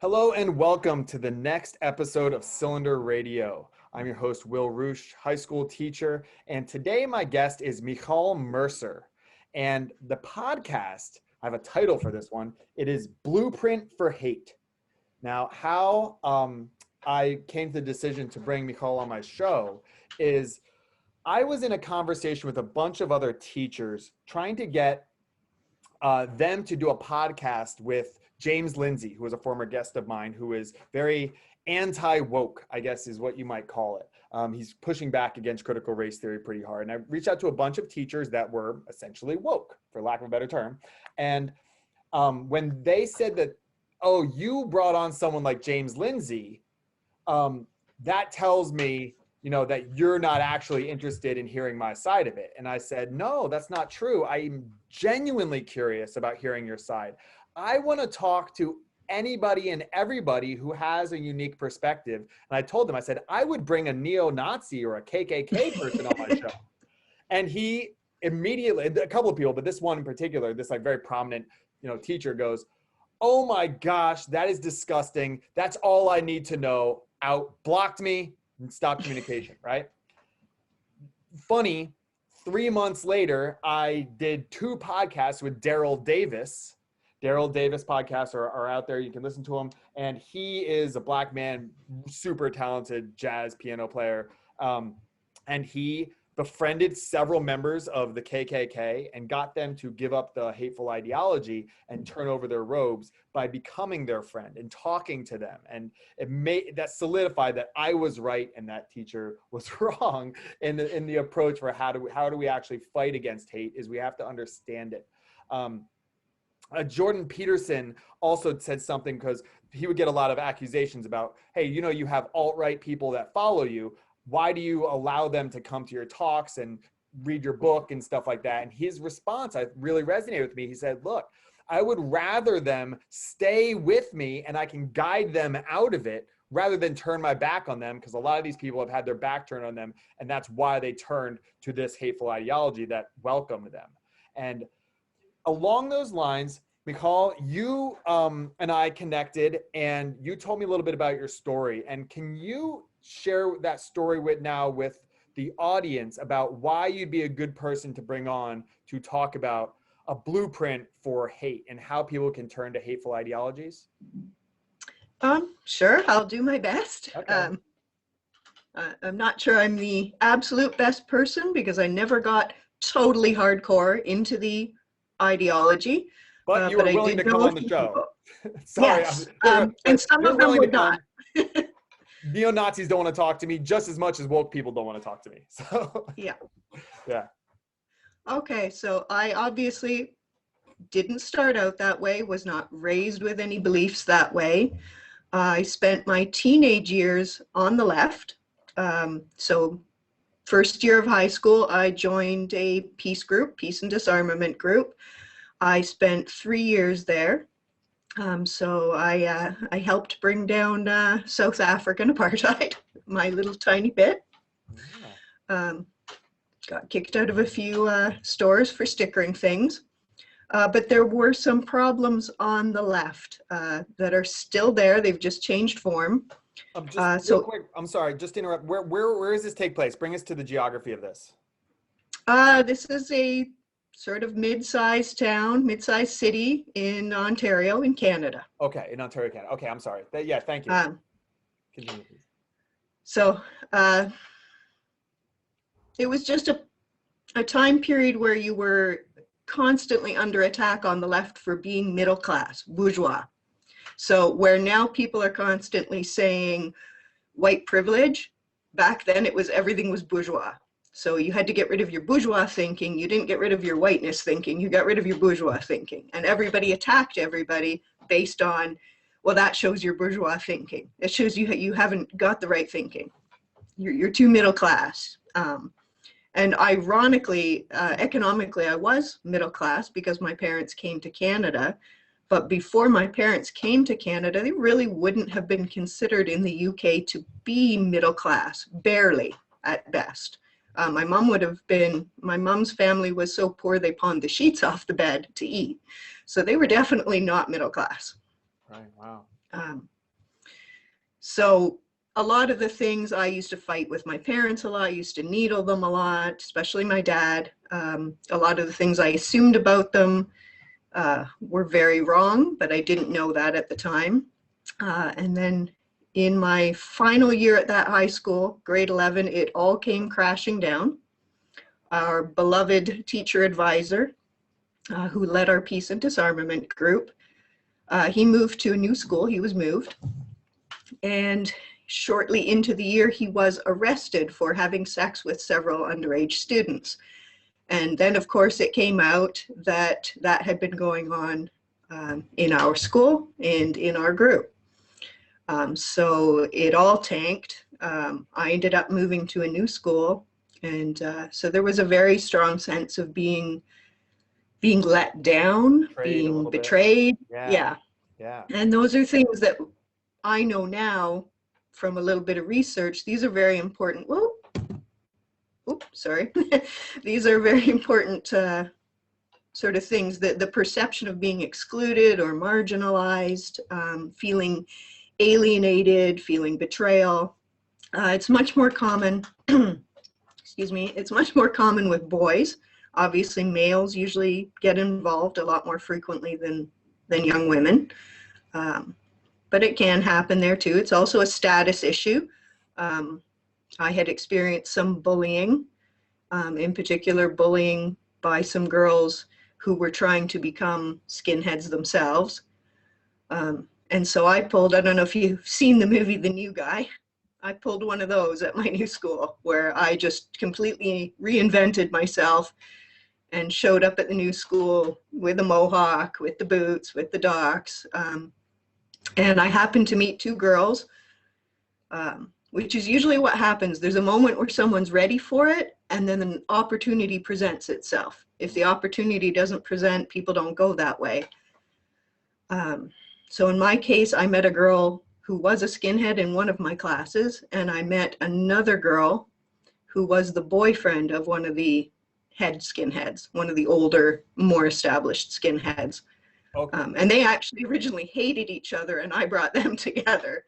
Hello and welcome to the next episode of Cylinder Radio. I'm your host, Will Roosh, high school teacher, and today my guest is Michal Mercer. And the podcast, I have a title for this one, it is Blueprint for Hate. Now, how I came to the decision to bring Michal on my show is I was in a conversation with a bunch of other teachers trying to get them to do a podcast with James Lindsay, who was a former guest of mine, who is very anti-woke, I guess is what you might call it. He's pushing back against critical race theory pretty hard. And I reached out to a bunch of teachers that were essentially woke, for lack of a better term. And when they said that, oh, you brought on someone like James Lindsay, that tells me, you know, that you're not actually interested in hearing my side of it. And I said, no, that's not true. I'm genuinely curious about hearing your side. I want to talk to anybody and everybody who has a unique perspective. And I told them, I said, I would bring a neo-Nazi or a KKK person on my show. And he immediately, a couple of people, but this one in particular, this like very prominent, you know, teacher goes, oh my gosh, that is disgusting. That's all I need to know. Out, blocked me and stopped communication, right? Funny, 3 months later, I did 2 podcasts with Daryl Davis. Daryl Davis podcasts are out there. You can listen to him. And he is a black man, super talented jazz piano player. And he befriended several members of the KKK and got them to give up the hateful ideology and turn over their robes by becoming their friend and talking to them. And it made that solidified that I was right and that teacher was wrong in the approach for how do we actually fight against hate is we have to understand it. Jordan Peterson also said something because he would get a lot of accusations about, hey, you know, you have alt-right people that follow you. Why do you allow them to come to your talks and read your book and stuff like that? And his response, I really resonated with me. He said, look, I would rather them stay with me and I can guide them out of it rather than turn my back on them, because a lot of these people have had their back turned on them. And that's why they turned to this hateful ideology that welcomed them. And along those lines, Michal, you and I connected and you told me a little bit about your story. And can you share that story with the audience about why you'd be a good person to bring on to talk about a blueprint for hate and how people can turn to hateful ideologies? Sure, I'll do my best. Okay. I'm not sure I'm the absolute best person because I never got totally hardcore into the ideology. But you were willing to come on the show. Sorry. Yes, and some of them would not. Neo-Nazis don't want to talk to me just as much as woke people don't want to talk to me. So yeah. Okay, so I obviously didn't start out that way, was not raised with any beliefs that way. I spent my teenage years on the left. So first year of high school, I joined a peace and disarmament group. I spent 3 years there. So I helped bring down South African apartheid, my little tiny bit. Got kicked out of a few stores for stickering things. But there were some problems on the left that are still there. They've just changed form. Real quick, I'm sorry, just to interrupt. Where does this take place? Bring us to the geography of this. This is a sort of mid-sized town, mid-sized city in Ontario, in Canada. Okay, in Ontario, Canada. Okay, I'm sorry. Yeah, thank you. Continue, please. So it was just a time period where you were constantly under attack on the left for being middle class, bourgeois. So where now people are constantly saying white privilege, back then it was everything was bourgeois. So you had to get rid of your bourgeois thinking. You didn't get rid of your whiteness thinking. You got rid of your bourgeois thinking. And everybody attacked everybody based on, well, that shows your bourgeois thinking. It shows you haven't got the right thinking. You're too middle class. And ironically, economically, I was middle class because my parents came to Canada. But before my parents came to Canada, they really wouldn't have been considered in the UK to be middle class, barely at best. My mom's family was so poor they pawned the sheets off the bed to eat. So they were definitely not middle class. Right. Wow. So a lot of the things I used to fight with my parents a lot, I used to needle them a lot, especially my dad. A lot of the things I assumed about them were very wrong, but I didn't know that at the time. And then in my final year at that high school, grade 11, it all came crashing down. Our beloved teacher advisor, who led our peace and disarmament group, he moved to a new school. He was moved. And shortly into the year, he was arrested for having sex with several underage students. And then, of course, it came out that that had been going on in our school and in our group. So it all tanked. I ended up moving to a new school. And so there was a very strong sense of being let down, being betrayed. Yeah. And those are things that I know now from a little bit of research. These are very important. These are very important sort of things, that the perception of being excluded or marginalized, feeling alienated, feeling betrayal. It's much more common, excuse me, it's much more common with boys. Obviously, males usually get involved a lot more frequently than young women. But it can happen there too. It's also a status issue. I had experienced some bullying, in particular bullying by some girls who were trying to become skinheads themselves. And so I don't know if you've seen the movie The New Guy, I pulled one of those at my new school, where I just completely reinvented myself and showed up at the new school with a mohawk, with the boots, with the docks. And I happened to meet two girls, which is usually what happens. There's a moment where someone's ready for it, and then an opportunity presents itself. If the opportunity doesn't present, people don't go that way. So in my case, I met a girl who was a skinhead in one of my classes, and I met another girl who was the boyfriend of one of the head skinheads, one of the older, more established skinheads. Okay. And they actually originally hated each other, and I brought them together.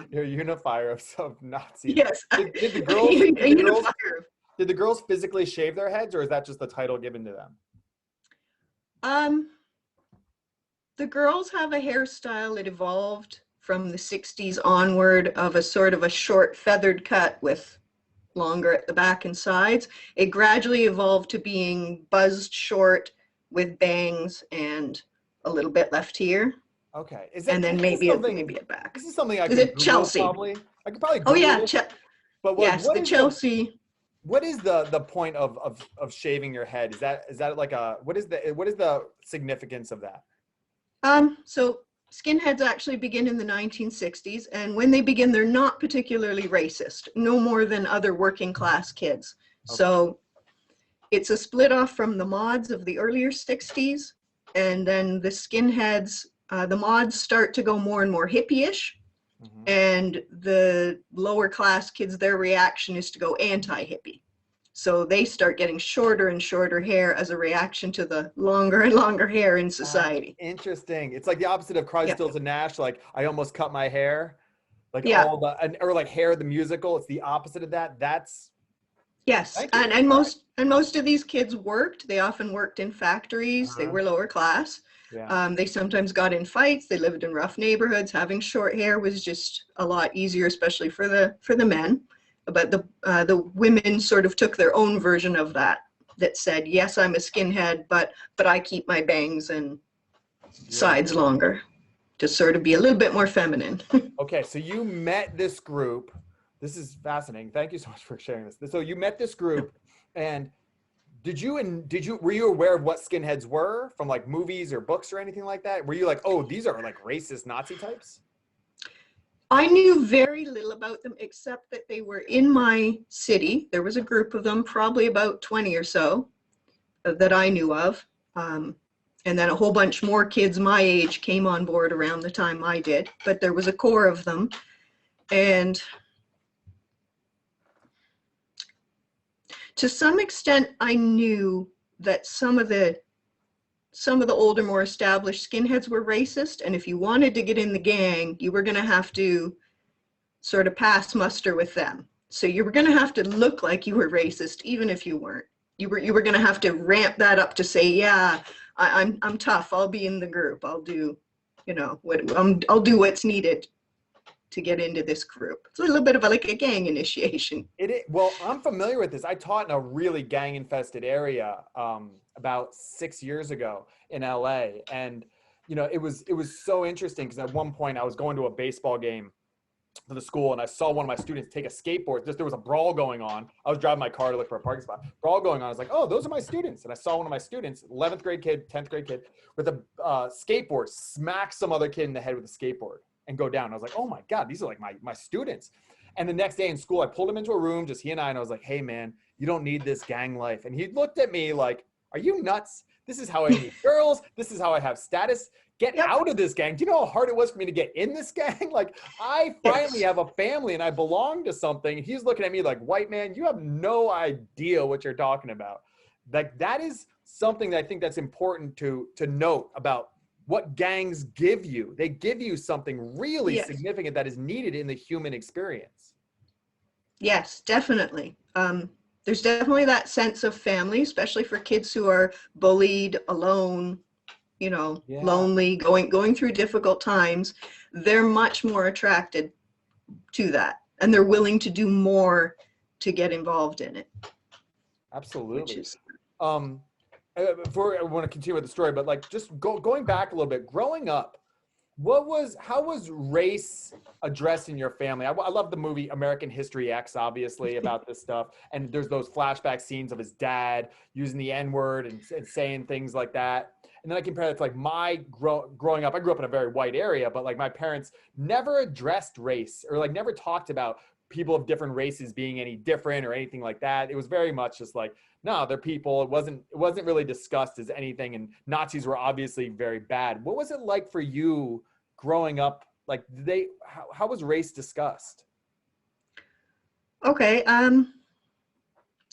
You're a unifier of Nazis. Yes. Did the girls physically shave their heads, or is that just the title given to them? The girls have a hairstyle that evolved from the 60s onward, of a sort of a short feathered cut with longer at the back and sides. It gradually evolved to being buzzed short with bangs and a little bit left here. Okay. And then maybe a back. This is something I could Google, Chelsea? Probably. I could probably Google But yes, the Chelsea. What is the point of shaving your head? Is that like what is the significance of that? So skinheads actually begin in the 1960s, and when they begin, they're not particularly racist, no more than other working class kids. Okay. So it's a split off from the mods of the earlier 60s, and then the skinheads, the mods start to go more and more hippie-ish, mm-hmm. and the lower class kids, their reaction is to go anti-hippie. So they start getting shorter and shorter hair as a reaction to the longer and longer hair in society. Interesting. It's like the opposite of Crosby, Stills and Nash. Like, I almost cut my hair. Like or like Hair the musical. It's the opposite of that. That's yes. And most of these kids worked. They often worked in factories. They were lower class. Yeah. They sometimes got in fights. They lived in rough neighborhoods. Having short hair was just a lot easier, especially for the men. But the women sort of took their own version of that said, yes, I'm a skinhead, but I keep my bangs and sides longer to sort of be a little bit more feminine. Okay, so you met this group. This is fascinating. Thank you so much for sharing this. So you met this group, and were you aware of what skinheads were from like movies or books or anything like that? Were you like, oh, these are like racist Nazi types? I knew very little about them, except that they were in my city. There was a group of them, probably about 20 or so, that I knew of. And then a whole bunch more kids my age came on board around the time I did. But there was a core of them. And to some extent, I knew that some of the older, more established skinheads were racist, and if you wanted to get in the gang, you were going to have to sort of pass muster with them. So you were going to have to look like you were racist, even if you weren't. You were going to have to ramp that up to say, yeah, I'm tough. I'll be in the group. I'll do, I'll do what's needed to get into this group. It's a little bit of like a gang initiation. Well, I'm familiar with this. I taught in a really gang infested area about 6 years ago in LA. And, it was so interesting because at one point I was going to a baseball game for the school and I saw one of my students take a skateboard. There was a brawl going on. I was driving my car to look for a parking spot. Brawl going on. I was like, oh, those are my students. And I saw one of my students, 11th grade kid, 10th grade kid, with a skateboard, smack some other kid in the head with a skateboard and go down. I was like, oh my God, these are like my students. And the next day in school, I pulled him into a room, just he and I was like, hey man, you don't need this gang life. And he looked at me like, are you nuts? This is how I meet girls. This is how I have status. Get out of this gang. Do you know how hard it was for me to get in this gang? Like, I finally have a family and I belong to something. And he's looking at me like, white man, you have no idea what you're talking about. Like, that is something that I think that's important to note about what gangs give you. They give you something really significant that is needed in the human experience. Yes, definitely. There's definitely that sense of family, especially for kids who are bullied, alone, lonely, going through difficult times. They're much more attracted to that, and they're willing to do more to get involved in it. Absolutely. Before I want to continue with the story, but like just going back a little bit, growing up, how was race addressed in your family? I love the movie American History X, obviously, about this stuff. And there's those flashback scenes of his dad using the N-word and saying things like that. And then I compare that to like my growing up. I grew up in a very white area, but like my parents never addressed race or like never talked about people of different races being any different or anything like that. It was very much just like, no, they're people. It wasn't really discussed as anything. And Nazis were obviously very bad. What was it like for you growing up? Like, how was race discussed? Okay.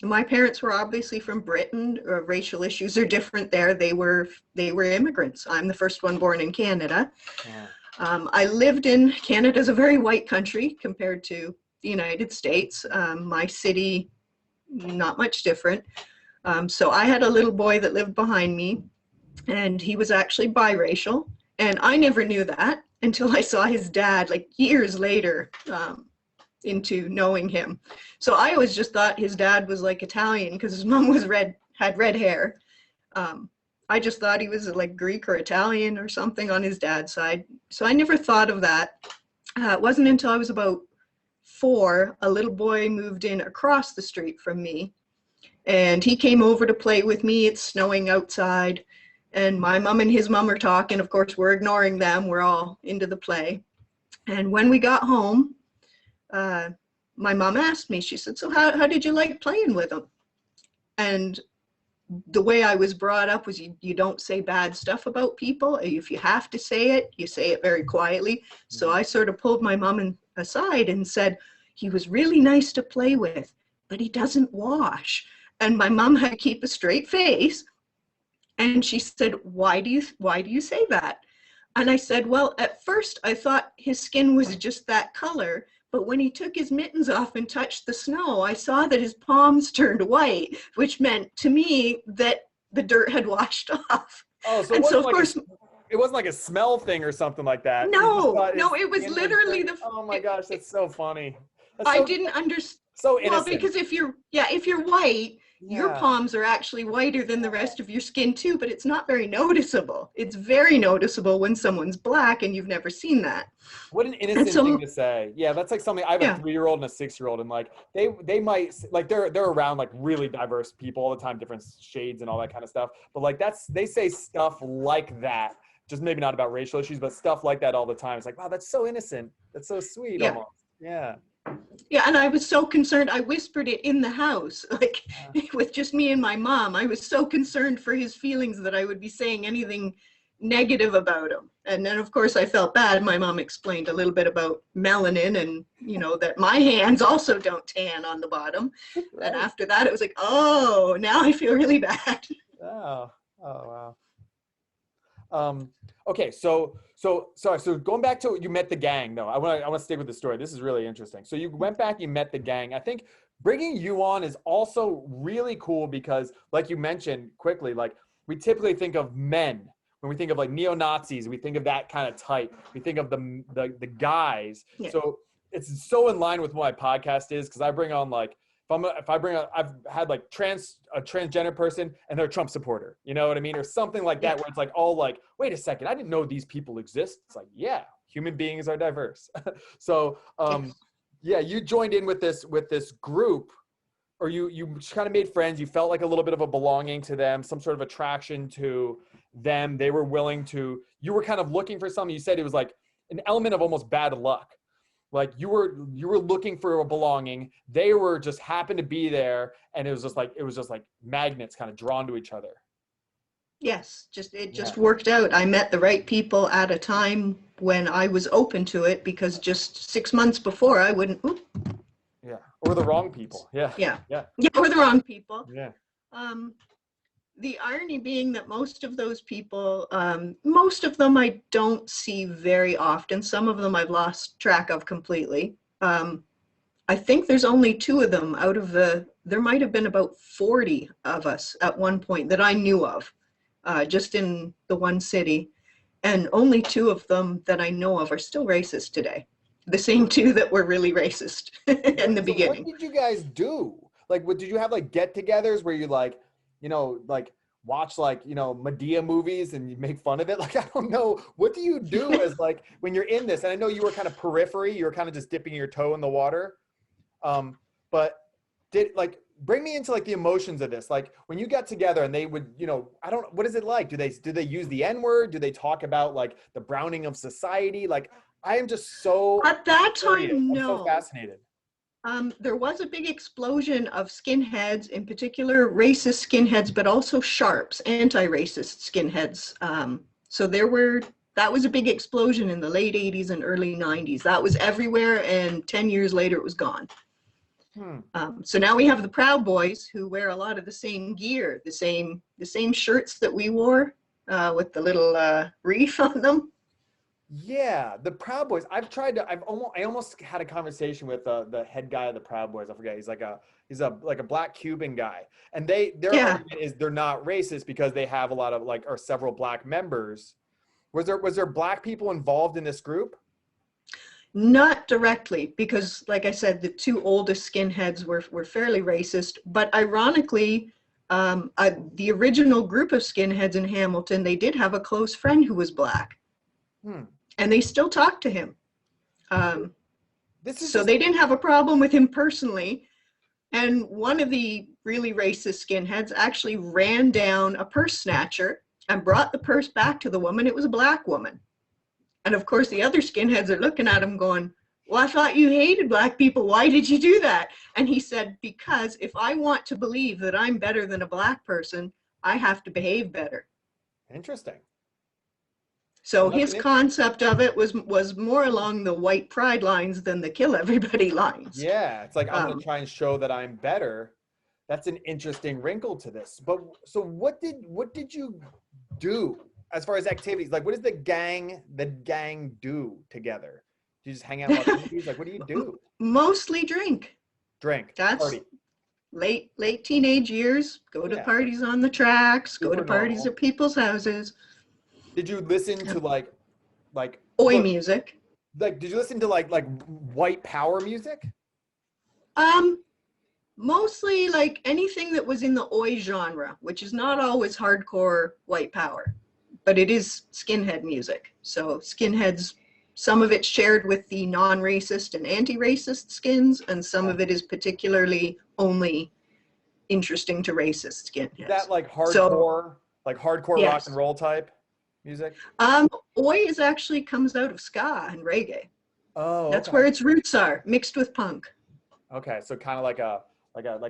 My parents were obviously from Britain. Racial issues are different there. They were immigrants. I'm the first one born in Canada. I lived in Canada's a very white country compared to the United States. My city, not much different. So I had a little boy that lived behind me, and he was actually biracial. And I never knew that until I saw his dad like years later, into knowing him. So I always just thought his dad was like Italian because his mom had red hair. I just thought he was like Greek or Italian or something on his dad's side. So I never thought of that. It wasn't until I was about 4, a little boy moved in across the street from me, and he came over to play with me. It's snowing outside, and my mom and his mom are talking. Of course, we're ignoring them. We're all into the play. And when we got home, my mom asked me, she said, so how did you like playing with him? And the way I was brought up was you don't say bad stuff about people. If you have to say it, you say it very quietly. So I sort of pulled my mom aside and said, he was really nice to play with, but he doesn't wash. And my mom had to keep a straight face. And she said, why do you say that? And I said, well, at first I thought his skin was just that color. But when he took his mittens off and touched the snow, I saw that his palms turned white, which meant to me that the dirt had washed off. Oh, so, it wasn't like a smell thing or something like that. No, it was literally oh my gosh, that's so funny. I didn't understand. So innocent. Well, because if you're white, your palms are actually whiter than the rest of your skin too, but it's not very noticeable. It's very noticeable when someone's black and you've never seen that. What an innocent thing to say. Yeah, that's like something. I have a 3-year-old and a 6-year-old, and like they might like they're around like really diverse people all the time, different shades and all that kind of stuff. But like they say stuff like that, just maybe not about racial issues, but stuff like that all the time. It's like, wow, that's so innocent. That's so sweet almost. Yeah. Yeah, and I was so concerned. I whispered it in the house, like with just me and my mom. I was so concerned for his feelings that I would be saying anything negative about them. And then, of course, I felt bad. My mom explained a little bit about melanin and, that my hands also don't tan on the bottom. Right. And after that, it was like, oh, now I feel really bad. Oh, wow. Okay, so sorry. So going back to you met the gang, though. I want to stick with the story. This is really interesting. So you went back, you met the gang. I think bringing you on is also really cool because, like you mentioned quickly, like we typically think of men when we think of like neo-Nazis. We think of that kind of type. We think of the guys. Yeah. So it's so in line with what my podcast is because I bring on like. I've had like a transgender person and they're a Trump supporter, you know what I mean? Or something like that, where it's like, all like, wait a second, I didn't know these people exist. It's like, yeah, human beings are diverse. So, yeah, you joined in with this group, or you kind of made friends. You felt like a little bit of a belonging to them, some sort of attraction to them. They were willing to, you were kind of looking for something. You said it was like an element of almost bad luck. Like you were looking for a belonging. They were just happened to be there, and it was just like magnets kind of drawn to each other. Yes, it just worked out. I met the right people at a time when I was open to it, because just 6 months before I wouldn't. Yeah, or the wrong people. Yeah, or the wrong people. Yeah. The irony being that most of those people, most of them I don't see very often. Some of them I've lost track of completely. I think there's only 2 of them out of there might have been about 40 of us at one point that I knew of, just in the one city. And only 2 of them that I know of are still racist today. The same 2 that were really racist in the beginning. What did you guys do? Like, what did you have, like get-togethers where you like, like watch like, Medea movies and you make fun of it? Like, I don't know. What do you do as like, when you're in this? And I know you were kind of periphery, you were kind of just dipping your toe in the water. But bring me into like the emotions of this. Like when you got together and they would, what is it like? Do they use the N-word? Do they talk about like the browning of society? Like, I am just so at that time, no. I'm so fascinated. There was a big explosion of skinheads, in particular racist skinheads, but also sharps, anti-racist skinheads. So that was a big explosion in the late 80s and early 90s. That was everywhere, and 10 years later it was gone. So now we have the Proud Boys, who wear a lot of the same gear, the same shirts that we wore, with the little reef on them. Yeah, the Proud Boys. I almost had a conversation with the head guy of the Proud Boys. I forget. He's a black Cuban guy, and their argument is they're not racist because they have a lot of or several black members. Was there black people involved in this group? Not directly, because like I said, the 2 oldest skinheads were fairly racist. But ironically, the original group of skinheads in Hamilton, they did have a close friend who was black. And they still talk to him. So they didn't have a problem with him personally. And one of the really racist skinheads actually ran down a purse snatcher and brought the purse back to the woman. It was a black woman. And of course, the other skinheads are looking at him going, well, I thought you hated black people. Why did you do that? And he said, because if I want to believe that I'm better than a black person, I have to behave better. Interesting. So his concept of it was more along the white pride lines than the kill everybody lines. Yeah, it's like, I'm going to try and show that I'm better. That's an interesting wrinkle to this. But so what did you do as far as activities? Like, what does the gang do together? Do you just hang out and watch movies? Like, what do you do? Mostly drink. That's party. Late teenage years. Go to parties on the tracks. Go to parties at people's houses. Did you listen to like oi music? Like, did you listen to like white power music? Mostly like anything that was in the oi genre, which is not always hardcore white power, but it is skinhead music. So skinheads, some of it's shared with the non-racist and anti-racist skins, and some of it is particularly only interesting to racist skinheads. Is that like hardcore, yes. Rock and roll type music? Oi actually comes out of ska and reggae. Oh, that's where its roots are, mixed with punk. Okay, so kind of like a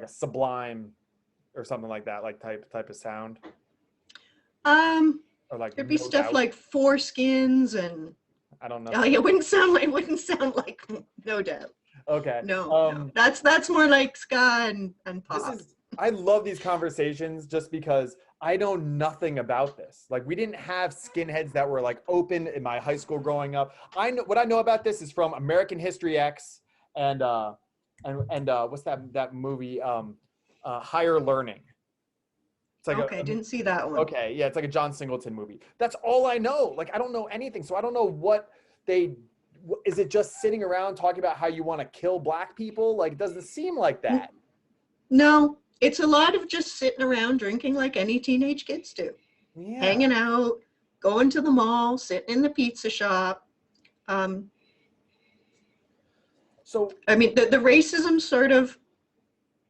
Sublime or something like that, like type of sound. Or like There'd be No stuff Doubt? like foreskins and I don't know. oh, it wouldn't sound like No Doubt. Okay. No. That's more like ska and pop. I love these conversations just because I know nothing about this. Like we didn't have skinheads that were like open in my high school growing up. I know what I know about this is from American History X and what's that movie? Higher Learning. It's like Okay, didn't see that one. okay, yeah, it's like a John Singleton movie. That's all I know. Like I don't know anything, so I don't know what they. Is it just sitting around talking about how you want to kill black people? Like it doesn't seem like that. No, it's a lot of just sitting around drinking like any teenage kids do. Yeah. Hanging out, going to the mall, sitting in the pizza shop. So I mean, the racism sort of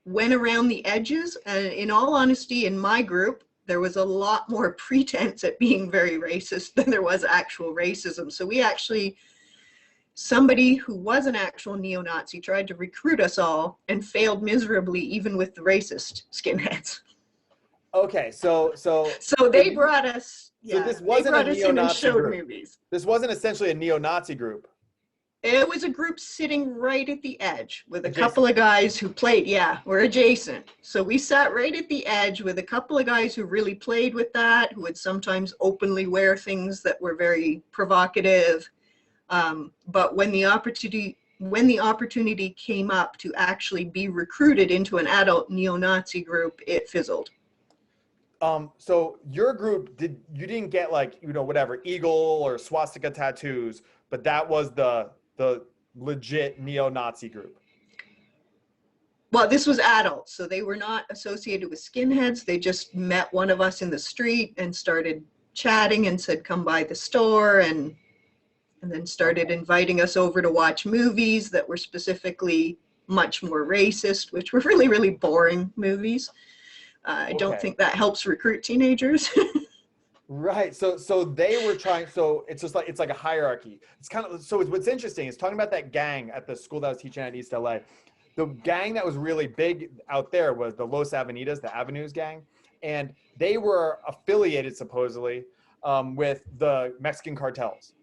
went around the edges. And in all honesty, in my group, there was a lot more pretense at being very racist than there was actual racism. So we actually, somebody who was an actual neo-Nazi tried to recruit us all and failed miserably, even with the racist skinheads. okay, so they brought us. So this wasn't a neo-Nazi group. Movies. This wasn't essentially a neo-Nazi group. It was a group sitting right at the edge with a couple of guys who played. Yeah, we're adjacent. So we sat right at the edge with a couple of guys who really played with that, who would sometimes openly wear things that were very provocative. But when the opportunity came up to actually be recruited into an adult neo-Nazi group, it fizzled. So your group you didn't get like, you know, whatever, eagle or swastika tattoos, but that was the legit neo-Nazi group. Well, this was adults, so they were not associated with skinheads. They just met one of us in the street and started chatting and said, come by the store, and then started inviting us over to watch movies that were specifically much more racist, which were really, really boring movies. I don't think that helps recruit teenagers. Right. So they were trying. So it's just like, it's like a hierarchy. It's kind of, so what's interesting is talking about that gang at the school that I was teaching at East LA. The gang that was really big out there was the Los Avenidas, the Avenues gang. And they were affiliated supposedly with the Mexican cartels.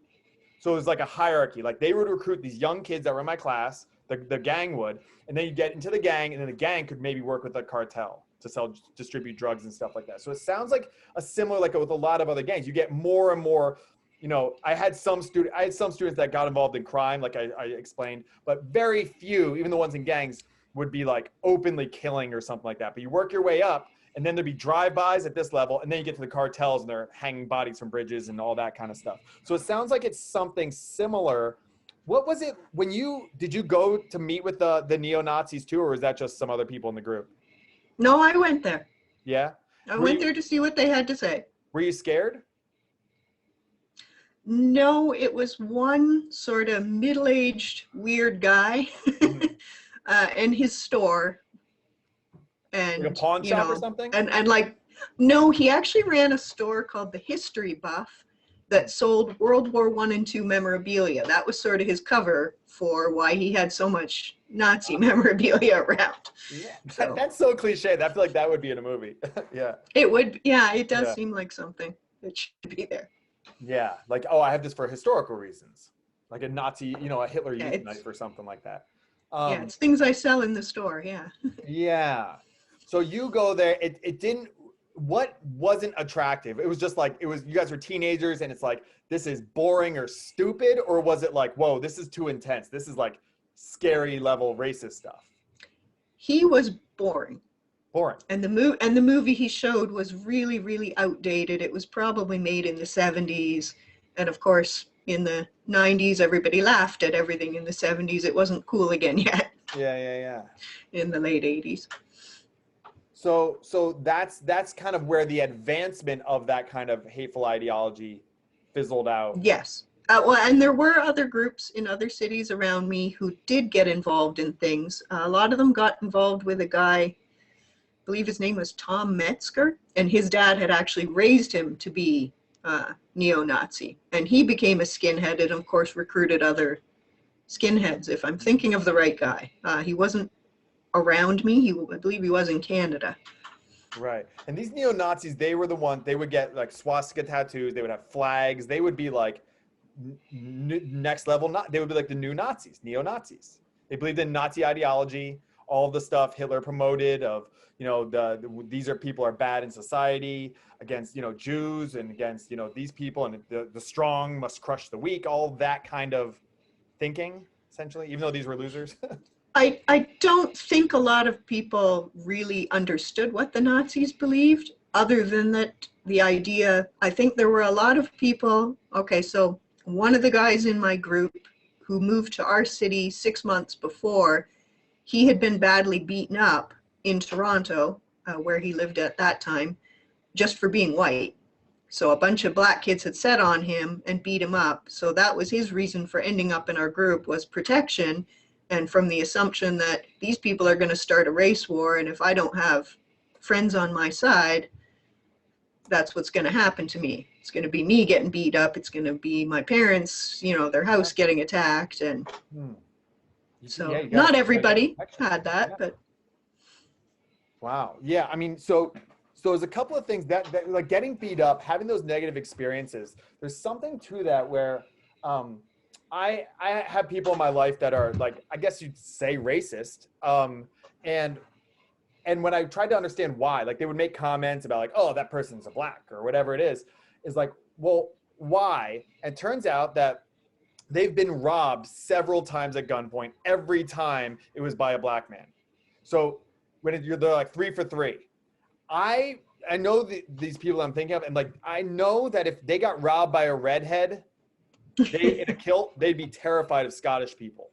So it was like a hierarchy. Like they would recruit these young kids that were in my class, the gang would, and then you get into the gang, and then the gang could maybe work with the cartel to distribute drugs and stuff like that. So it sounds like a similar, like with a lot of other gangs, you get more and more, you know, I had some students that got involved in crime, like I explained, but very few, even the ones in gangs, would be like openly killing or something like that. But you work your way up, and then there'd be drive-bys at this level, and then you get to the cartels and they're hanging bodies from bridges and all that kind of stuff. So it sounds like it's something similar. What was it did you go to meet with the neo-Nazis too, or was that just some other people in the group? No, I went there. Yeah? I went there to see what they had to say. Were you scared? No, it was one sort of middle-aged weird guy in his store. And, like a pawn shop or something? And like, no, he actually ran a store called the History Buff that sold World War I and II memorabilia. That was sort of his cover for why he had so much Nazi memorabilia around. Yeah, that's so cliche. I feel like that would be in a movie. Yeah. It would. Yeah, it does seem like something that should be there. Yeah, like, oh, I have this for historical reasons, like a Nazi, you know, a Hitler Youth knife or something like that. Yeah, it's things I sell in the store. Yeah. Yeah. So you go there. It didn't. What wasn't attractive? It was just like, it was, you guys were teenagers and it's like, this is boring or stupid, or was it like, whoa, this is too intense, this is like scary level racist stuff? He was boring. And the movie he showed was really, really outdated. It was probably made in the 70s, and of course in the 90s everybody laughed at everything. In the 70s it wasn't cool again yet. Yeah. In the late 80s. So that's kind of where the advancement of that kind of hateful ideology fizzled out. Yes. Well, and there were other groups in other cities around me who did get involved in things. A lot of them got involved with a guy, I believe his name was Tom Metzger, and his dad had actually raised him to be neo-Nazi. And he became a skinhead and, of course, recruited other skinheads, if I'm thinking of the right guy. He wasn't around me. I believe he was in Canada. Right. And these neo-Nazis, they were the ones, they would get like swastika tattoos, they would have flags, they would be like next level, not, they would be like the new Nazis, neo-Nazis. They believed in Nazi ideology, all the stuff Hitler promoted of, you know, these are people are bad in society against, you know, Jews and against, you know, these people, and the strong must crush the weak, all that kind of thinking, essentially, even though these were losers. I don't think a lot of people really understood what the Nazis believed, other than that the idea, I think there were a lot of people, okay, so one of the guys in my group who moved to our city 6 months before, he had been badly beaten up in Toronto, where he lived at that time, just for being white. So a bunch of black kids had set on him and beat him up. So that was his reason for ending up in our group, was protection. And from the assumption that these people are going to start a race war, and if I don't have friends on my side, that's what's going to happen to me. It's going to be me getting beat up. It's going to be my parents, you know, their house getting attacked. And so yeah, not everybody had that, but. Wow. Yeah. I mean, so there's a couple of things that like getting beat up, having those negative experiences, there's something to that where, I have people in my life that are like, I guess you'd say racist. And when I tried to understand why, like they would make comments about like, oh, that person's a black or whatever it is like, well, why? And turns out that they've been robbed several times at gunpoint. Every time it was by a black man. So when they're like 3 for 3, I know these people I'm thinking of, and like, I know that if they got robbed by a redhead, in a kilt, they'd be terrified of Scottish people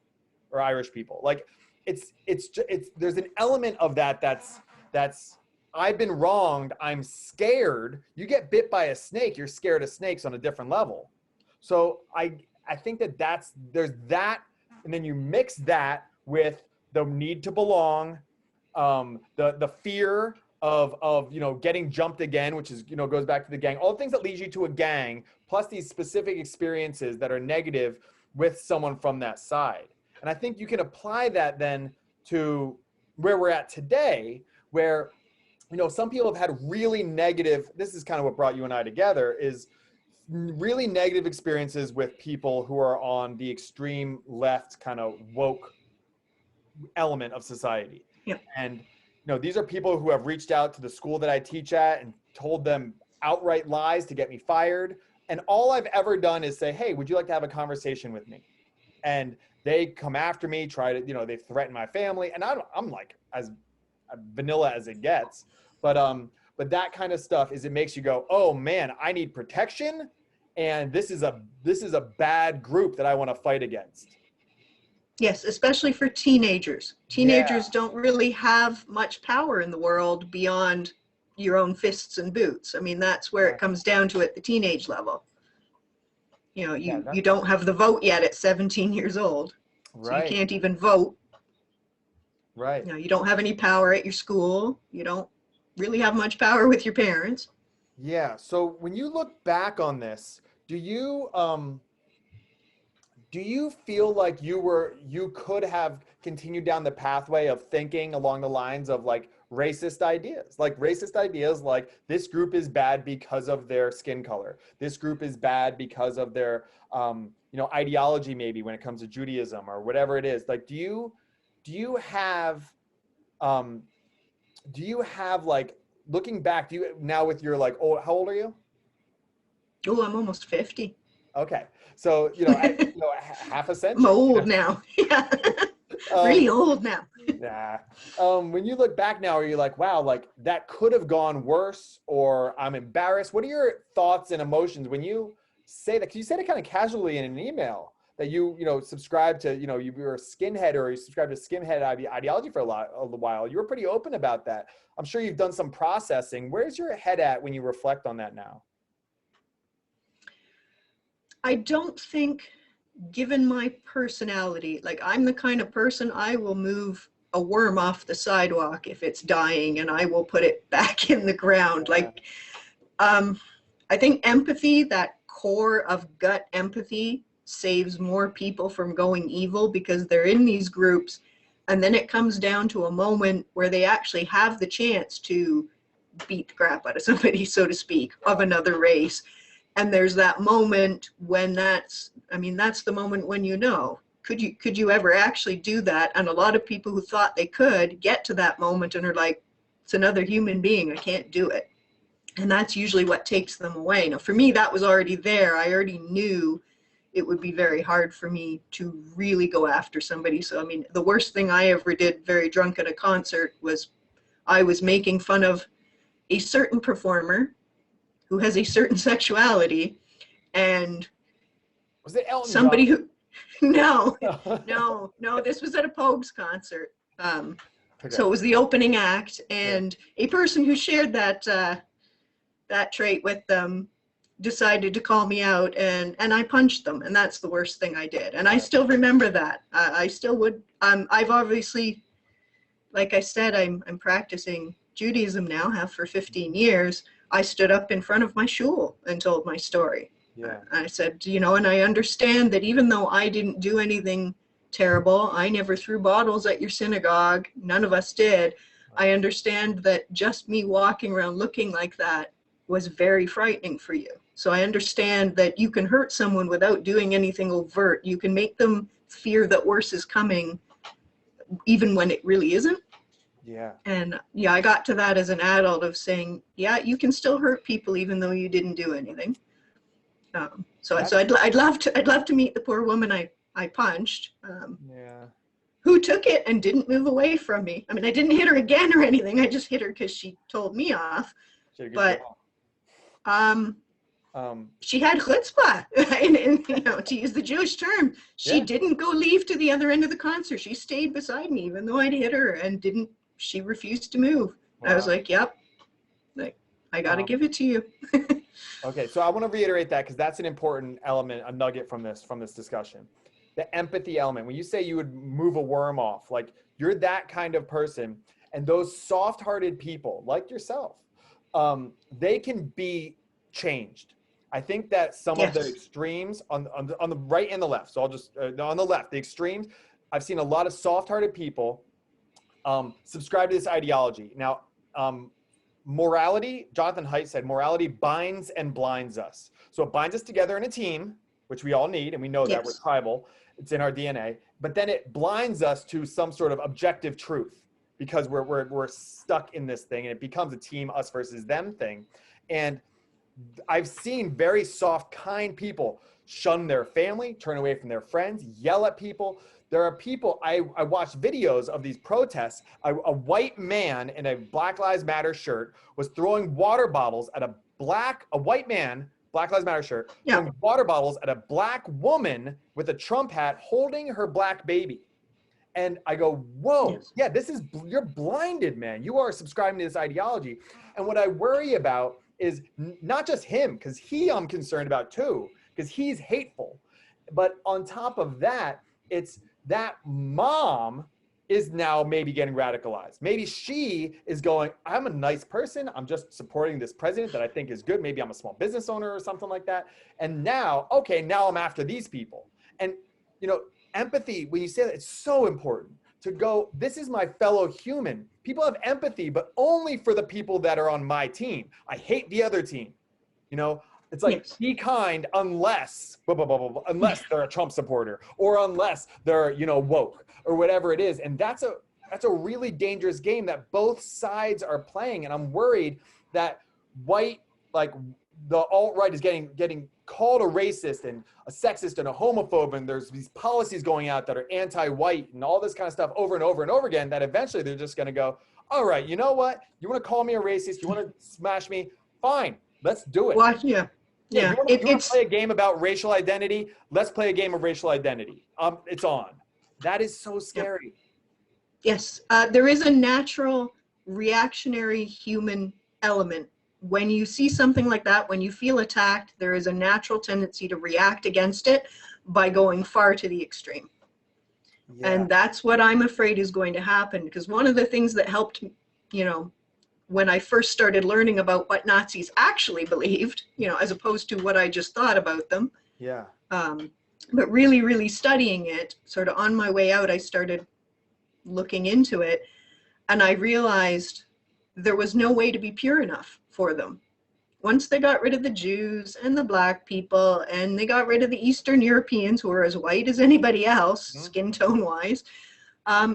or Irish people. Like it's there's an element of that's I've been wronged. I'm scared. You get bit by a snake, you're scared of snakes on a different level. So I think there's that, and then you mix that with the need to belong, the fear of you know, getting jumped again, which is, you know, goes back to the gang, all the things that lead you to a gang, plus these specific experiences that are negative with someone from that side. And I think you can apply that then to where we're at today, where, you know, some people have had really negative, this is kind of what brought you and I together, is really negative experiences with people who are on the extreme left kind of woke element of society. Yeah. And you know, these are people who have reached out to the school that I teach at and told them outright lies to get me fired. And all I've ever done is say, hey, would you like to have a conversation with me? And they come after me, try to, you know, they threaten my family. And I'm like as vanilla as it gets. But that kind of stuff it makes you go, oh man, I need protection. And this is a bad group that I want to fight against. Yes, especially for teenagers. Teenagers don't really have much power in the world beyond your own fists and boots. I mean, that's where it comes down to at the teenage level. You know, you don't have the vote yet at 17 years old. So you can't even vote. Right. You know, you don't have any power at your school. You don't really have much power with your parents. Yeah. So when you look back on this, do you feel like you could have continued down the pathway of thinking along the lines of like racist ideas like this group is bad because of their skin color. This group is bad because of their, you know, ideology, maybe when it comes to Judaism or whatever it is. Like, do you have like, looking back, do you now with your like, oh, how old are you? Oh, I'm almost 50. Okay. So, you know, half a century. I'm old now. Yeah. Really old now. Nah. When you look back now, are you like, wow, like that could have gone worse, or I'm embarrassed? What are your thoughts and emotions when you say that? 'Cause you said it kind of casually in an email that you know, subscribe to, you know, you were a skinhead, or you subscribed to skinhead ideology for a while. You were pretty open about that. I'm sure you've done some processing. Where's your head at when you reflect on that now? I don't think, given my personality, like I'm the kind of person, I will move a worm off the sidewalk if it's dying and I will put it back in the ground. Like, I think empathy, that core of gut empathy, saves more people from going evil because they're in these groups. And then it comes down to a moment where they actually have the chance to beat the crap out of somebody, so to speak, of another race. And there's that moment when that's the moment when you know, could you ever actually do that? And a lot of people who thought they could get to that moment and are like, it's another human being, I can't do it. And that's usually what takes them away. Now, for me, that was already there. I already knew it would be very hard for me to really go after somebody. So, I mean, the worst thing I ever did very drunk at a concert was I was making fun of a certain performer who has a certain sexuality, and Was it Elton somebody John? who, no, this was at a Pogues concert. Okay. So it was the opening act, and a person who shared that trait with them decided to call me out, and I punched them, and that's the worst thing I did. And I still remember that. I still would. I've obviously, like I said, I'm practicing Judaism now, have for 15 years. I stood up in front of my shul and told my story. Yeah. I said, you know, and I understand that even though I didn't do anything terrible, I never threw bottles at your synagogue, none of us did. I understand that just me walking around looking like that was very frightening for you. So I understand that you can hurt someone without doing anything overt. You can make them fear that worse is coming, even when it really isn't. Yeah. And yeah, I got to that as an adult of saying, yeah, you can still hurt people even though you didn't do anything. So I'd love to meet the poor woman I punched, Yeah. who took it and didn't move away from me. I mean, I didn't hit her again or anything. I just hit her because she told me off. But she had chutzpah, and you know, to use the Jewish term, she didn't go leave to the other end of the concert. She stayed beside me, even though I'd hit her, and she refused to move. Wow. I was like, yep, like, I got to give it to you. Okay, so I want to reiterate that because that's an important element, a nugget from this discussion. The empathy element. When you say you would move a worm off, like you're that kind of person, and those soft-hearted people like yourself, they can be changed. I think that some of the extremes on the right and the left. So I'll just on the left, the extremes. I've seen a lot of soft-hearted people subscribe to this ideology. Now, morality, Jonathan Haidt said, morality binds and blinds us. So it binds us together in a team, which we all need, and we know that we're tribal. It's in our DNA. But then it blinds us to some sort of objective truth because we're stuck in this thing, and it becomes a team, us versus them thing. And I've seen very soft, kind people shun their family, turn away from their friends, yell at people. There are people, I watched videos of these protests. A white man in a Black Lives Matter shirt was throwing water bottles at a white man, Black Lives Matter shirt, throwing water bottles at a black woman with a Trump hat holding her black baby. And I go, whoa, you're blinded, man. You are subscribing to this ideology. And what I worry about is not just him, because I'm concerned about too, because he's hateful. But on top of that, it's that mom is now maybe getting radicalized. Maybe she is going, I'm a nice person. I'm just supporting this president that I think is good. Maybe I'm a small business owner or something like that. And now I'm after these people. And, you know, empathy, when you say that, it's so important to go, this is my fellow human. People have empathy, but only for the people that are on my team. I hate the other team. You know, it's like, be kind unless, unless they're a Trump supporter or unless they're, you know, woke or whatever it is. And that's a really dangerous game that both sides are playing. And I'm worried that the alt-right is getting called a racist and a sexist and a homophobe, and there's these policies going out that are anti-white and all this kind of stuff over and over and over again, that eventually they're just going to go, all right, you know what? You want to call me a racist? You want to smash me? Fine, let's do it. Well, yeah. You want to play a game about racial identity? Let's play a game of racial identity. It's on. That is so scary. Yes, there is a natural reactionary human element. When you see something like that, when you feel attacked, there is a natural tendency to react against it by going far to the extreme. Yeah. And that's what I'm afraid is going to happen, because one of the things that helped, you know, when I first started learning about what Nazis actually believed, you know, as opposed to what I just thought about them. Yeah. But really, really studying it, sort of on my way out, I started looking into it, and I realized there was no way to be pure enough for them. Once they got rid of the Jews and the black people, and they got rid of the Eastern Europeans who were as white as anybody else, skin tone wise,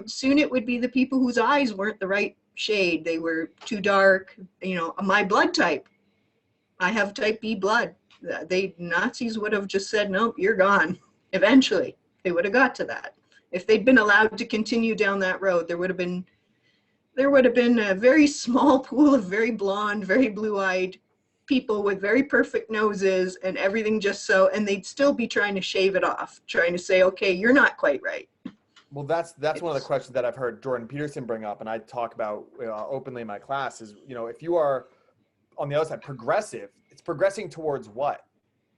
soon it would be the people whose eyes weren't the right shade. They were too dark. You know, my blood type, I have type B blood. Nazis would have just said, nope, you're gone. Eventually, they would have got to that. If they'd been allowed to continue down that road, there would have been a very small pool of very blonde, very blue-eyed people with very perfect noses and everything just so, and they'd still be trying to shave it off, trying to say, okay, you're not quite right. Well, that's one of the questions that I've heard Jordan Peterson bring up, and I talk about openly in my class is, you know, if you are on the other side progressive, it's progressing towards what?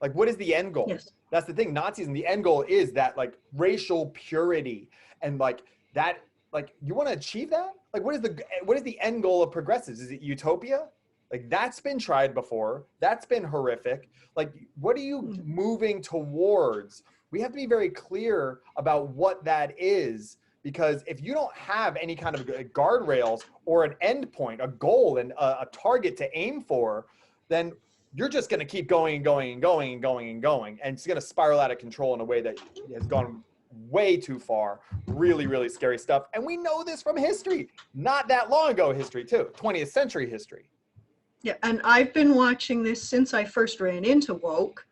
Like, what is the end goal? Yes. That's the thing. Nazism, the end goal is that like racial purity and like that, like you want to achieve that? Like, what is the end goal of progressives? Is it utopia? Like that's been tried before. That's been horrific. Like, what are you moving towards? We have to be very clear about what that is, because if you don't have any kind of guardrails or an end point, a goal and a target to aim for, then you're just going to keep going and going and going and going and going. And it's going to spiral out of control in a way that has gone way too far. Really, really scary stuff. And we know this from history, not that long ago history too, 20th century history. Yeah, and I've been watching this since I first ran into woke.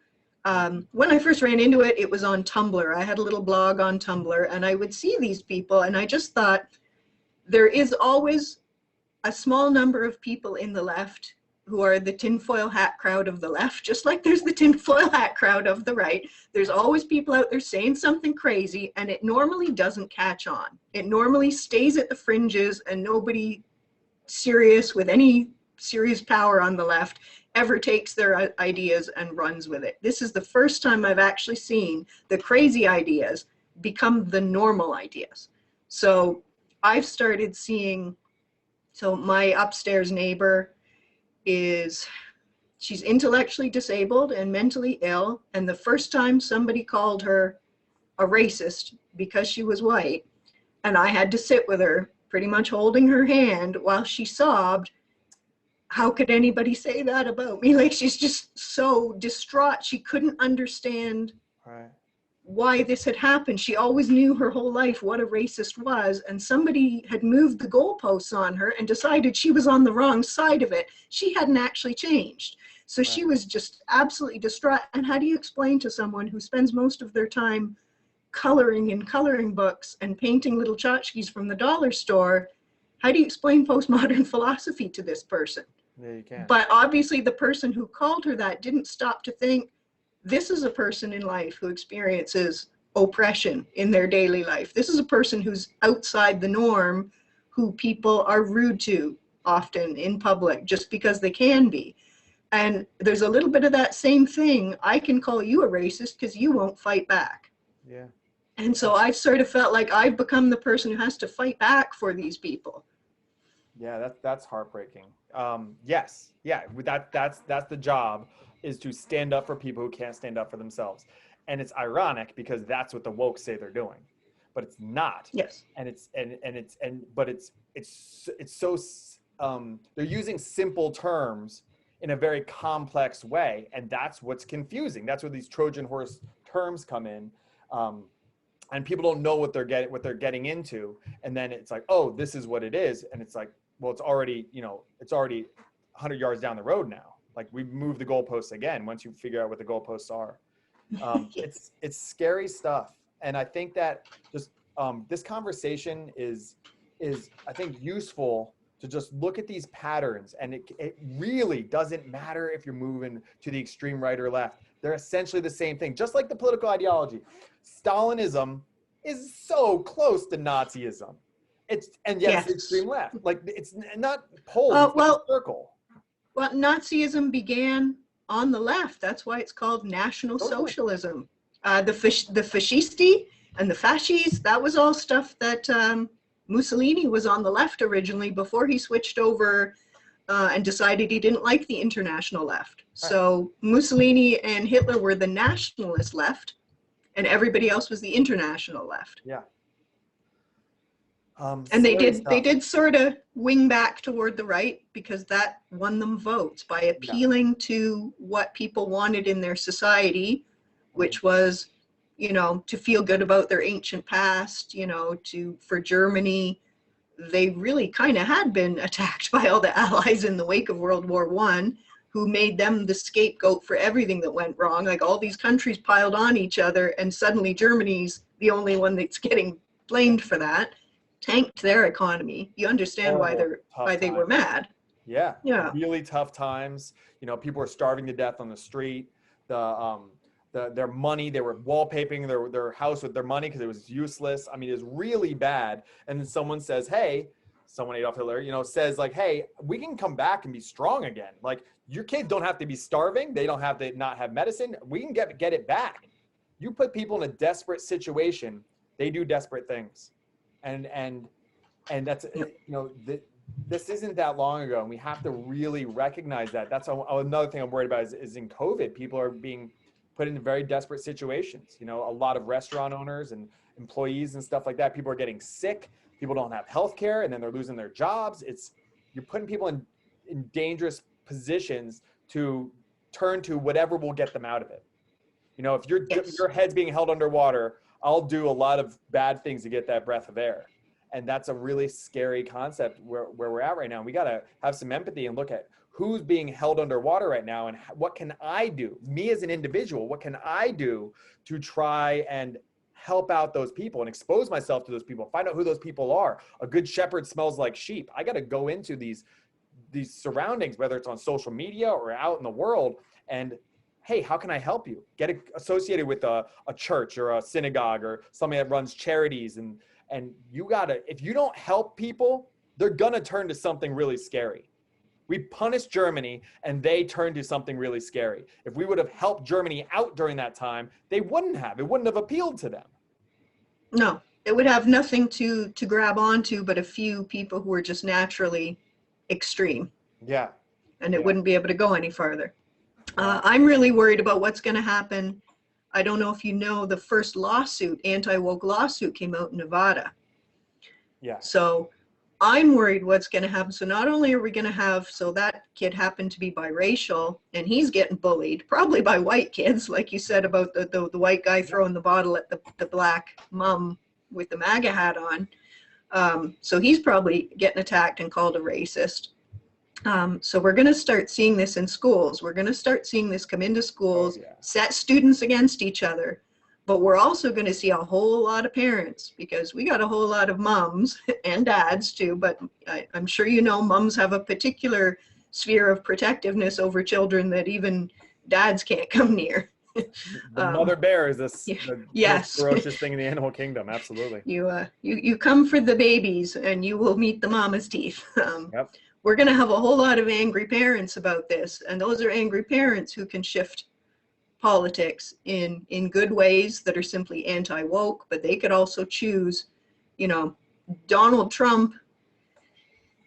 When I first ran into it, it was on Tumblr. I had a little blog on Tumblr, and I would see these people, and I just thought there is always a small number of people in the left who are the tinfoil hat crowd of the left, just like there's the tinfoil hat crowd of the right. There's always people out there saying something crazy, and it normally doesn't catch on. It normally stays at the fringes, and nobody serious with any serious power on the left ever takes their ideas and runs with it. This is the first time I've actually seen the crazy ideas become the normal ideas. So I've started seeing, so my upstairs neighbor she's intellectually disabled and mentally ill, and the first time somebody called her a racist because she was white, and I had to sit with her pretty much holding her hand while she sobbed, how could anybody say that about me? Like, she's just so distraught. She couldn't understand why this had happened. She always knew her whole life what a racist was, and somebody had moved the goalposts on her and decided she was on the wrong side of it. She hadn't actually changed. So she was just absolutely distraught. And how do you explain to someone who spends most of their time coloring in coloring books and painting little tchotchkes from the dollar store, how do you explain postmodern philosophy to this person? Yeah, you can. But obviously the person who called her that didn't stop to think, this is a person in life who experiences oppression in their daily life. This is a person who's outside the norm, who people are rude to often in public just because they can be. And there's a little bit of that same thing. I can call you a racist because you won't fight back. Yeah. And so I've sort of felt like I've become the person who has to fight back for these people. Yeah, that's heartbreaking. Yes, yeah, that's the job, is to stand up for people who can't stand up for themselves. And it's ironic because that's what the woke say they're doing, but it's not. Yes. And but it's so they're using simple terms in a very complex way, and that's what's confusing. That's where these Trojan horse terms come in. And people don't know what they're getting into, and then it's like, oh, this is what it is, and it's like, well, it's already 100 yards down the road now. Like, we've moved the goalposts again. Once you figure out what the goalposts are, it's scary stuff. And I think that just this conversation is I think useful to just look at these patterns, and it really doesn't matter if you're moving to the extreme right or left. They're essentially the same thing, just like the political ideology. Stalinism is so close to Nazism. It's the extreme left. Like, it's not poles, it's like a circle. Well, Nazism began on the left. That's why it's called National Socialism. The fascisti and the fascis, that was all stuff that Mussolini was on the left originally before he switched over and decided he didn't like the international left. Right. So Mussolini and Hitler were the nationalist left, and everybody else was the international left. Yeah. And Scary they stuff. did sort of wing back toward the right because that won them votes by Yeah. appealing to what people wanted in their society, which was, to feel good about their ancient past, for Germany. They really kind of had been attacked by all the allies in the wake of World War I, who made them the scapegoat for everything that went wrong. Like all these countries piled on each other, and suddenly Germany's the only one that's getting blamed for that. Tanked their economy. You understand why Horrible, tough they were times. mad. Yeah, Yeah. really tough times. People were starving to death on the street. Their money, they were wallpapering their house with their money because it was useless. I mean, it was really bad. And then someone says, "Hey," someone Adolf Hitler, says like, "Hey, we can come back and be strong again. Like your kids don't have to be starving. They don't have to not have medicine. We can get it back." You put people in a desperate situation, they do desperate things, and that's this isn't that long ago, and we have to really recognize that. That's another thing I'm worried about is in COVID, people are being put into very desperate situations. A lot of restaurant owners and employees and stuff like that, people are getting sick, people don't have health care, and then they're losing their jobs. You're putting people in dangerous positions to turn to whatever will get them out of it. If Yes. your head's being held underwater, I'll do a lot of bad things to get that breath of air. And that's a really scary concept where we're at right now. We got to have some empathy and look at who's being held underwater right now and what can I do, me as an individual, what can I do to try and help out those people and expose myself to those people, find out who those people are. A good shepherd smells like sheep. I got to go into these surroundings, whether it's on social media or out in the world, and hey, how can I help you? Get associated with a church or a synagogue or something that runs charities. And you gotta, if you don't help people, they're gonna turn to something really scary. We punished Germany and they turned to something really scary. If we would have helped Germany out during that time, it wouldn't have appealed to them. No, it would have nothing to grab onto but a few people who were just naturally extreme. Yeah. And it wouldn't be able to go any farther. I'm really worried about what's going to happen. I don't know if you know, the first anti-woke lawsuit came out in Nevada. Yeah. So I'm worried what's going to happen. So not only are we going to have, so that kid happened to be biracial and he's getting bullied, probably by white kids, like you said about the white guy throwing the bottle at the black mom with the MAGA hat on. So he's probably getting attacked and called a racist. So we're going to start seeing this in schools. We're going to start seeing this come into schools, set students against each other. But we're also going to see a whole lot of parents, because we got a whole lot of moms and dads too. But I'm sure moms have a particular sphere of protectiveness over children that even dads can't come near. The mother bear is the yes. most ferocious thing in the animal kingdom. Absolutely. You come for the babies and you will meet the mama's teeth. Yep. We're going to have a whole lot of angry parents about this, and those are angry parents who can shift politics in good ways that are simply anti-woke, but they could also choose, Donald Trump,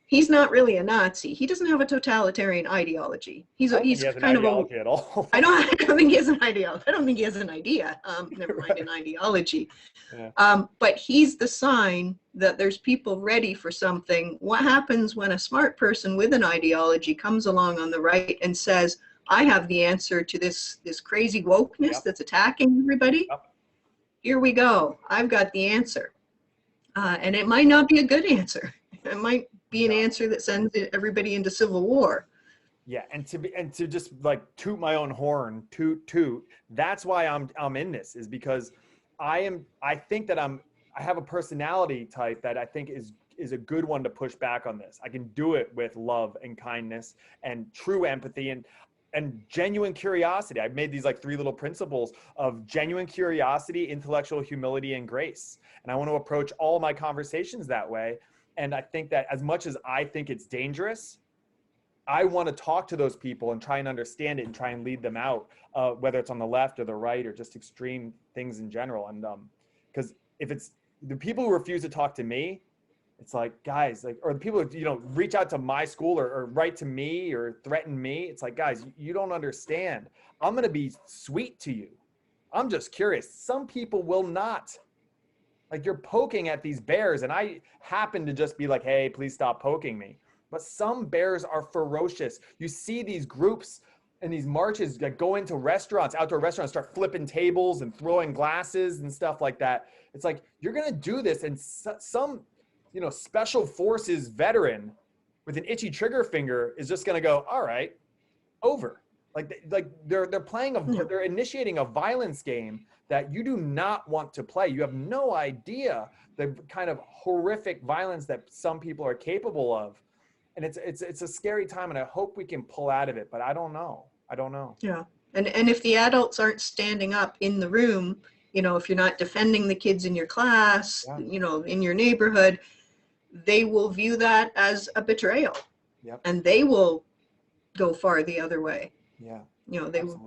he's not really a Nazi. He doesn't have a totalitarian ideology. He's kind of a, at all. I don't think he has an ideology. I don't think he has an idea. Never mind an ideology. Yeah. But he's the sign that there's people ready for something. What happens when a smart person with an ideology comes along on the right and says, I have the answer to this crazy wokeness that's attacking everybody? Here we go. I've got the answer. And it might not be a good answer. It might be an answer that sends everybody into civil war. Yeah, and to just like toot my own horn, toot. That's why I'm in this, is because I think that I have a personality type that I think is a good one to push back on this. I can do it with love and kindness and true empathy and genuine curiosity. I've made these like 3 little principles of genuine curiosity, intellectual humility, and grace. And I want to approach all my conversations that way. And I think that as much as I think it's dangerous, I want to talk to those people and try and understand it and try and lead them out, whether it's on the left or the right or just extreme things in general. And because if it's the people who refuse to talk to me, it's like, guys, like, or the people who, reach out to my school or write to me or threaten me. It's like, guys, you don't understand. I'm going to be sweet to you. I'm just curious. Some people will not. Like you're poking at these bears, and I happen to just be like, hey, please stop poking me. But some bears are ferocious. You see these groups and these marches that go into restaurants, outdoor restaurants, start flipping tables and throwing glasses and stuff like that. It's like, you're going to do this, and some, special forces veteran with an itchy trigger finger is just going to go, all right, over. Like they're playing they're initiating a violence game that you do not want to play. You have no idea the kind of horrific violence that some people are capable of. And it's a scary time, and I hope we can pull out of it, but I don't know. Yeah. And if the adults aren't standing up in the room, if you're not defending the kids in your class, in your neighborhood, they will view that as a betrayal. Yep. And they will go far the other way. Yeah.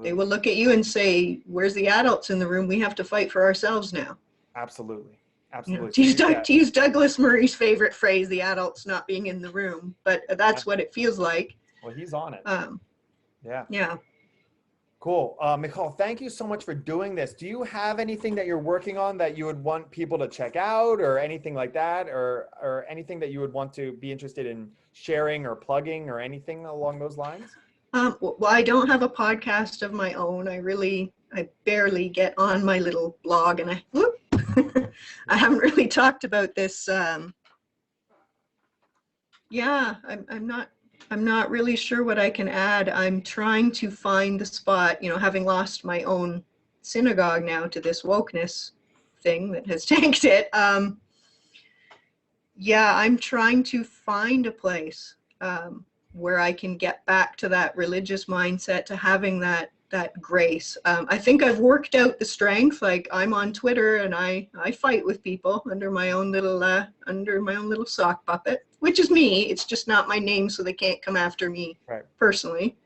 They will look at you and say, where's the adults in the room? We have to fight for ourselves now. Absolutely. To use Douglas Murray's favorite phrase, the adults not being in the room, but that's what it feels like. Well, he's on it. Yeah. Cool. Michal, thank you so much for doing this. Do you have anything that you're working on that you would want people to check out, or anything like that, or anything that you would want to be interested in sharing or plugging, or anything along those lines? Well, I don't have a podcast of my own. I barely get on my little blog, and I haven't really talked about this. I'm not really sure what I can add. I'm trying to find the spot, having lost my own synagogue now to this wokeness thing that has tanked it. I'm trying to find a place where I can get back to that religious mindset, to having that grace. I think I've worked out the strength. Like, I'm on Twitter and I fight with people under my own little sock puppet, which is me. It's just not my name, so they can't come after me personally.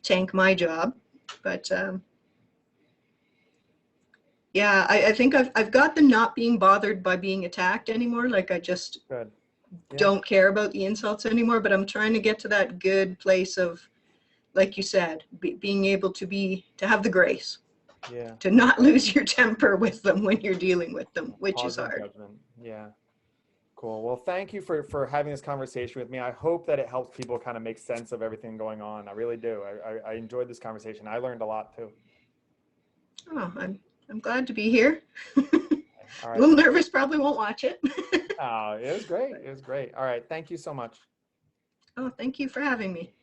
Tank my job. But I think I've got the not being bothered by being attacked anymore. Like, I just don't care about the insults anymore, but I'm trying to get to that good place of, like you said, being able to have the grace, to not lose your temper with them when you're dealing with them, which is hard. Judgment. Yeah. Cool. Well, thank you for having this conversation with me. I hope that it helps people kind of make sense of everything going on. I really do. I enjoyed this conversation. I learned a lot too. Oh, I'm glad to be here. All right. A little nervous, probably won't watch it. Oh, it was great. It was great. All right. Thank you so much. Oh, thank you for having me.